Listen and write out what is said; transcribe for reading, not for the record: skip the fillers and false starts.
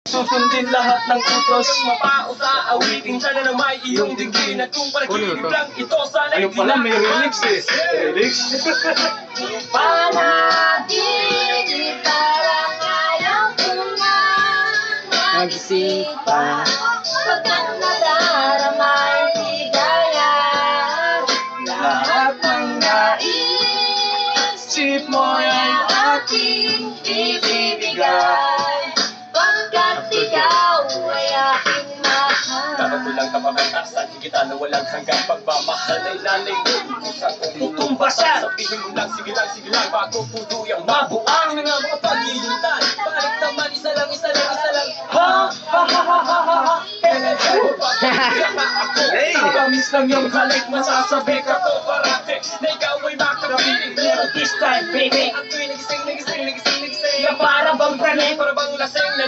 Susundin lahat ng utos, mapao sa awitin. Sana na may iyong dinggin at kung panaginip lang ito, sana Ayun pala, may remix eh. Remix? Panaginip parang ayaw ko na magsipa. Pagkat nadaramay ligaya, lahat ng naisip mo'y aking ibibigay. Pagkat ikaw ay aking mahal. Dapat ko lang kapagkatasan, kita na walang hanggang pagmamahal ay lalay mo. Isang kong tutumbasan, sabihin mo lang, sige lang, bago puduyang mabuang ng mga paghihintay. Balik naman, isa lang, ha, ha, ha, ha, ha, ha, ha. Hey! Kamis lang yung halik, masasabi ka ko parate na ikaw ay makapiling. Pero this time, baby, at tuwing nagising na para bang lasing na